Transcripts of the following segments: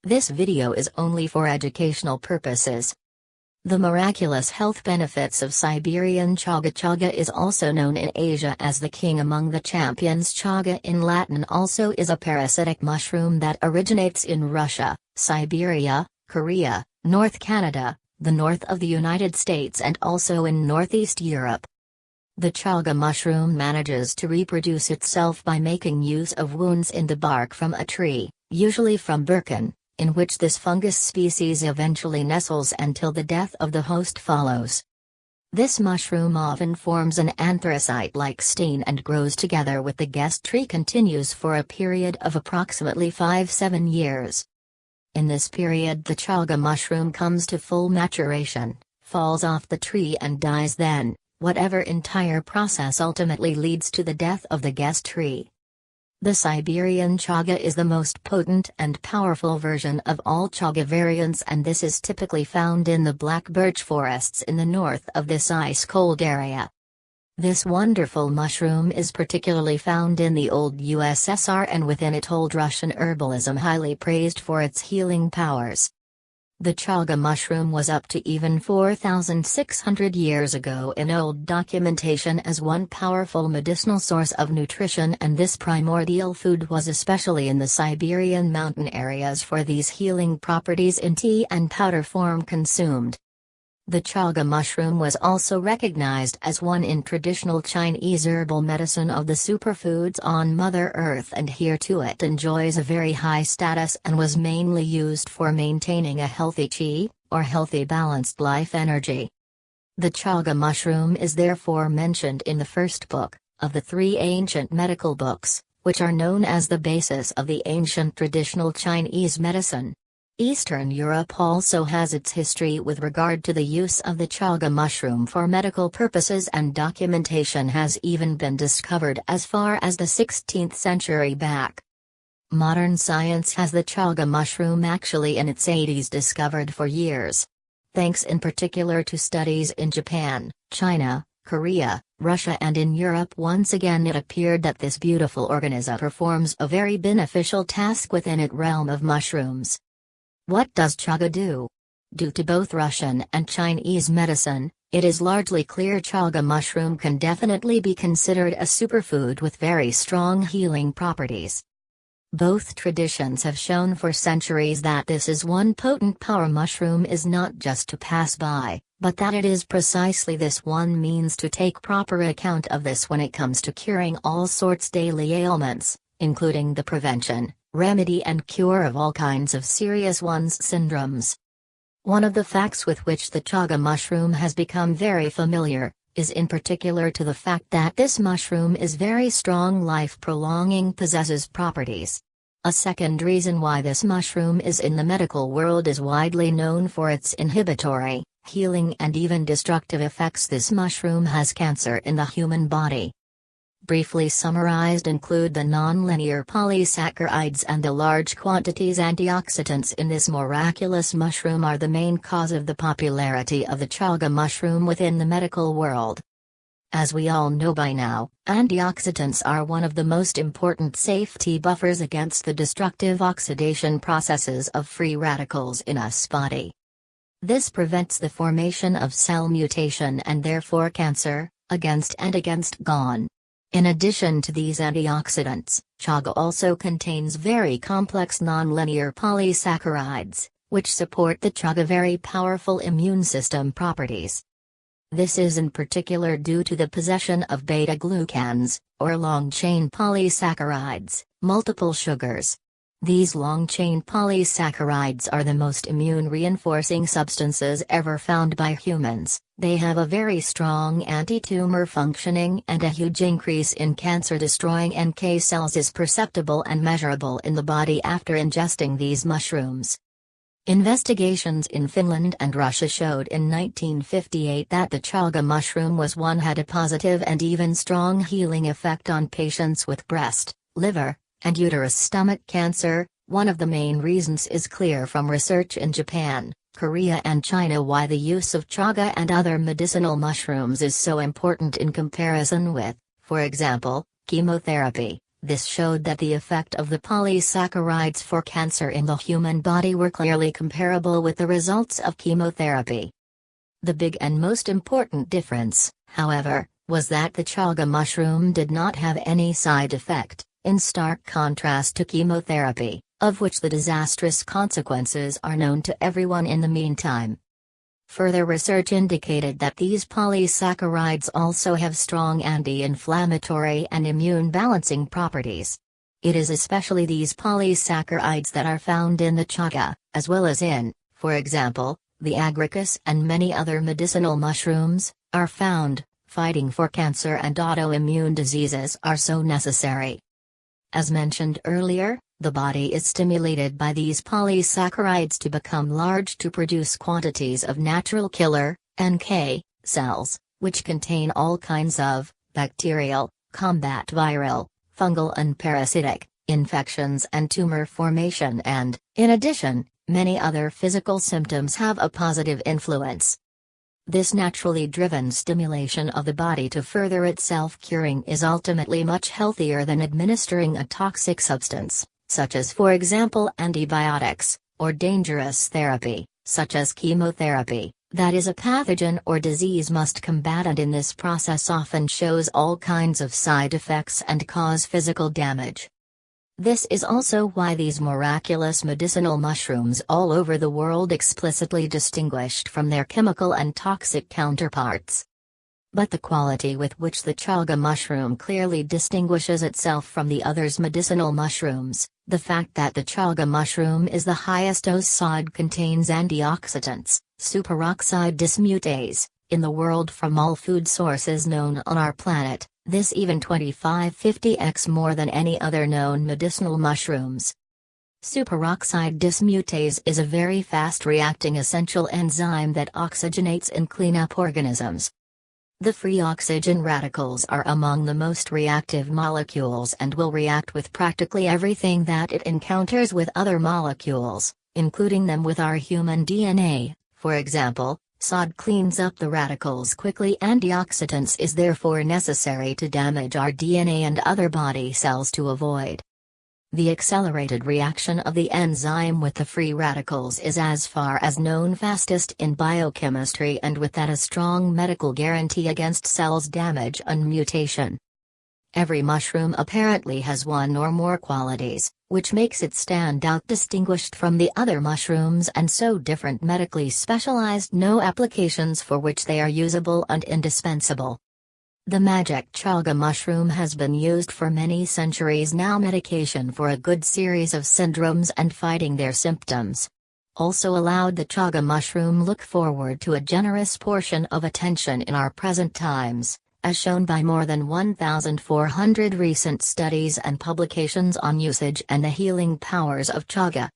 This video is only for educational purposes. The miraculous health benefits of Siberian chaga. Chaga is also known in Asia as the king among the champions. Chaga in Latin also is a parasitic mushroom that originates in Russia, Siberia, Korea, North Canada, the north of the United States and also in Northeast Europe. The chaga mushroom manages to reproduce itself by making use of wounds in the bark from a tree, usually from birken, in which this fungus species eventually nestles until the death of the host follows. This mushroom often forms an anthracite-like stain and grows together with the guest tree continues for a period of approximately 5-7 years. In this period the chaga mushroom comes to full maturation, falls off the tree and dies then, whatever entire process ultimately leads to the death of the guest tree. The Siberian chaga is the most potent and powerful version of all chaga variants, and this is typically found in the black birch forests in the north of this ice-cold area. This wonderful mushroom is particularly found in the old USSR and within it old Russian herbalism, highly praised for its healing powers. The chaga mushroom was up to even 4,600 years ago in old documentation as one powerful medicinal source of nutrition, and this primordial food was especially in the Siberian mountain areas for these healing properties in tea and powder form consumed. The chaga mushroom was also recognized as one in traditional Chinese herbal medicine of the superfoods on Mother Earth, and here too it enjoys a very high status and was mainly used for maintaining a healthy qi, or healthy balanced life energy. The chaga mushroom is therefore mentioned in the first book, of the 3 ancient medical books, which are known as the basis of the ancient traditional Chinese medicine. Eastern Europe also has its history with regard to the use of the chaga mushroom for medical purposes, and documentation has even been discovered as far as the 16th century back. Modern science has the chaga mushroom actually in its 80s discovered for years. Thanks in particular to studies in Japan, China, Korea, Russia and in Europe, once again it appeared that this beautiful organism performs a very beneficial task within its realm of mushrooms. What does chaga do? Due to both Russian and Chinese medicine, it is largely clear chaga mushroom can definitely be considered a superfood with very strong healing properties. Both traditions have shown for centuries that this is one potent power mushroom is not just to pass by, but that it is precisely this one means to take proper account of this when it comes to curing all sorts daily ailments, including the prevention, remedy and cure of all kinds of serious syndromes. One of the facts with which the chaga mushroom has become very familiar, is in particular to the fact that this mushroom is very strong life-prolonging, possesses properties. A second reason why this mushroom is in the medical world is widely known for its inhibitory, healing and even destructive effects. This mushroom has cancer in the human body. Briefly summarized include the non-linear polysaccharides and the large quantities antioxidants in this miraculous mushroom are the main cause of the popularity of the chaga mushroom within the medical world. As we all know by now, antioxidants are one of the most important safety buffers against the destructive oxidation processes of free radicals in us body. This prevents the formation of cell mutation and therefore cancer, against gone. In addition to these antioxidants, chaga also contains very complex nonlinear polysaccharides, which support the chaga very powerful immune system properties. This is in particular due to the possession of beta-glucans, or long-chain polysaccharides, multiple sugars. These long-chain polysaccharides are the most immune-reinforcing substances ever found by humans. They have a very strong anti-tumor functioning, and a huge increase in cancer-destroying NK cells is perceptible and measurable in the body after ingesting these mushrooms. Investigations in Finland and Russia showed in 1958 that the chaga mushroom had a positive and even strong healing effect on patients with breast, liver, and uterus stomach cancer. One of the main reasons is clear from research in Japan, Korea and China why the use of chaga and other medicinal mushrooms is so important in comparison with, for example, chemotherapy, This showed that the effect of the polysaccharides for cancer in the human body were clearly comparable with the results of chemotherapy. The big and most important difference, however, was that the chaga mushroom did not have any side effect, in stark contrast to chemotherapy, of which the disastrous consequences are known to everyone in the meantime. Further research indicated that these polysaccharides also have strong anti-inflammatory and immune-balancing properties. It is especially these polysaccharides that are found in the chaga, as well as in, for example, the agaricus and many other medicinal mushrooms, are found. Fighting for cancer and autoimmune diseases are so necessary. As mentioned earlier, the body is stimulated by these polysaccharides to become large to produce quantities of natural killer, NK, cells, which contain all kinds of bacterial, combat viral, fungal and parasitic infections and tumor formation and, in addition, many other physical symptoms have a positive influence. This naturally driven stimulation of the body to further its self-curing is ultimately much healthier than administering a toxic substance, such as for example antibiotics, or dangerous therapy, such as chemotherapy, that is a pathogen or disease must combat and in this process often shows all kinds of side effects and cause physical damage. This is also why these miraculous medicinal mushrooms all over the world explicitly distinguished from their chemical and toxic counterparts. But the quality with which the chaga mushroom clearly distinguishes itself from the others medicinal mushrooms, the fact that the chaga mushroom is the highest dose SOD contains antioxidants, superoxide dismutase, in the world from all food sources known on our planet. This even 25-50x more than any other known medicinal mushrooms. Superoxide dismutase is a very fast-reacting essential enzyme that oxygenates and clean up organisms. The free oxygen radicals are among the most reactive molecules and will react with practically everything that it encounters with other molecules, including them with our human DNA, for example. SOD cleans up the radicals quickly. Antioxidants is therefore necessary to damage our DNA and other body cells to avoid. The accelerated reaction of the enzyme with the free radicals is as far as known fastest in biochemistry and with that a strong medical guarantee against cells damage and mutation. Every mushroom apparently has one or more qualities, which makes it stand out distinguished from the other mushrooms and so different medically specialized no applications for which they are usable and indispensable. The magic chaga mushroom has been used for many centuries now medication for a good series of syndromes and fighting their symptoms. Also allowed the chaga mushroom look forward to a generous portion of attention in our present times, as shown by more than 1,400 recent studies and publications on usage and the healing powers of chaga.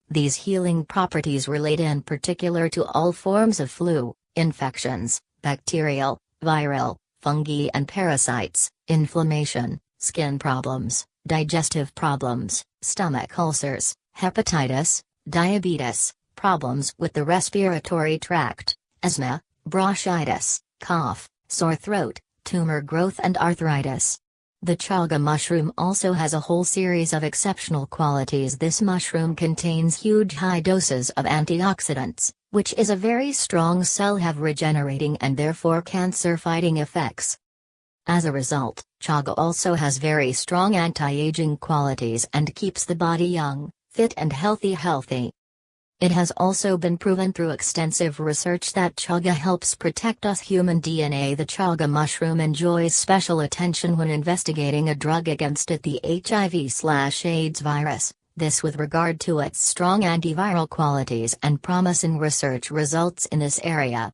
These healing properties relate in particular to all forms of flu, infections, bacterial, viral, fungi and parasites, inflammation, skin problems, digestive problems, stomach ulcers, hepatitis, diabetes, problems with the respiratory tract, asthma, bronchitis, cough, sore throat, tumor growth and arthritis. The chaga mushroom also has a whole series of exceptional qualities. This mushroom contains huge high doses of antioxidants, which is a very strong cell have regenerating and therefore cancer-fighting effects. As a result, chaga also has very strong anti-aging qualities and keeps the body young, fit and healthy. It has also been proven through extensive research that chaga helps protect us human DNA. The chaga mushroom enjoys special attention when investigating a drug against it, the HIV/AIDS virus, this with regard to its strong antiviral qualities and promising research results in this area.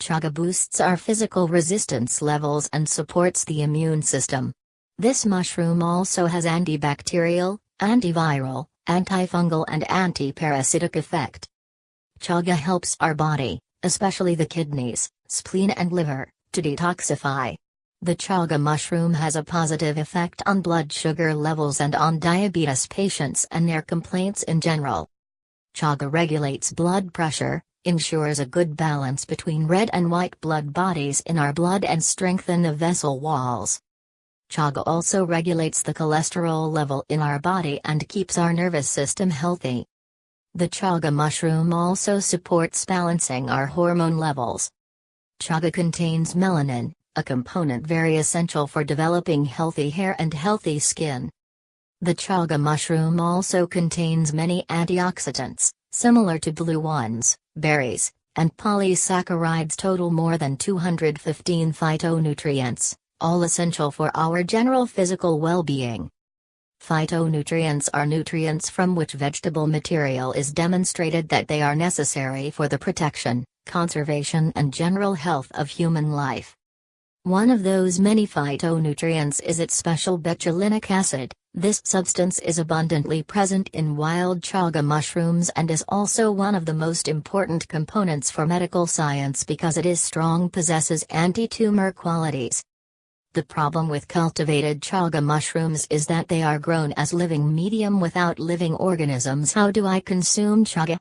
Chaga boosts our physical resistance levels and supports the immune system. This mushroom also has antibacterial, antiviral, antifungal and anti-parasitic effect. Chaga helps our body, especially the kidneys, spleen and liver, to detoxify. The chaga mushroom has a positive effect on blood sugar levels and on diabetes patients and their complaints in general. Chaga regulates blood pressure, ensures a good balance between red and white blood bodies in our blood and strengthen the vessel walls. Chaga also regulates the cholesterol level in our body and keeps our nervous system healthy. The chaga mushroom also supports balancing our hormone levels. Chaga contains melanin, a component very essential for developing healthy hair and healthy skin. The chaga mushroom also contains many antioxidants, similar to blue ones, berries, and polysaccharides total more than 215 phytonutrients, all essential for our general physical well-being. Phytonutrients are nutrients from which vegetable material is demonstrated that they are necessary for the protection, conservation and general health of human life. One of those many phytonutrients is its special betulinic acid. This substance is abundantly present in wild chaga mushrooms and is also one of the most important components for medical science because it is strong, possesses anti-tumor qualities. The problem with cultivated chaga mushrooms is that they are grown as living medium without living organisms. How do I consume chaga?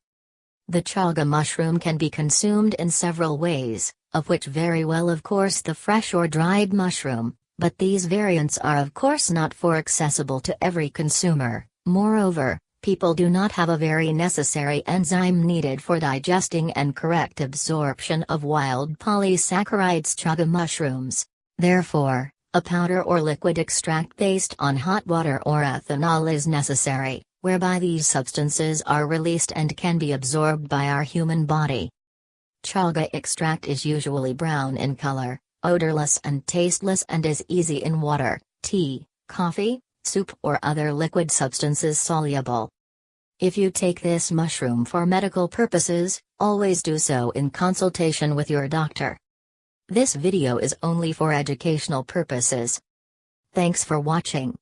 The chaga mushroom can be consumed in several ways, of which very well of course the fresh or dried mushroom, but these variants are of course not for accessible to every consumer. Moreover, people do not have a very necessary enzyme needed for digesting and correct absorption of wild polysaccharides chaga mushrooms. Therefore, a powder or liquid extract based on hot water or ethanol is necessary, whereby these substances are released and can be absorbed by our human body. Chaga extract is usually brown in color, odorless and tasteless and is easy in water, tea, coffee, soup or other liquid substances soluble. If you take this mushroom for medical purposes, always do so in consultation with your doctor. This video is only for educational purposes. Thanks for watching.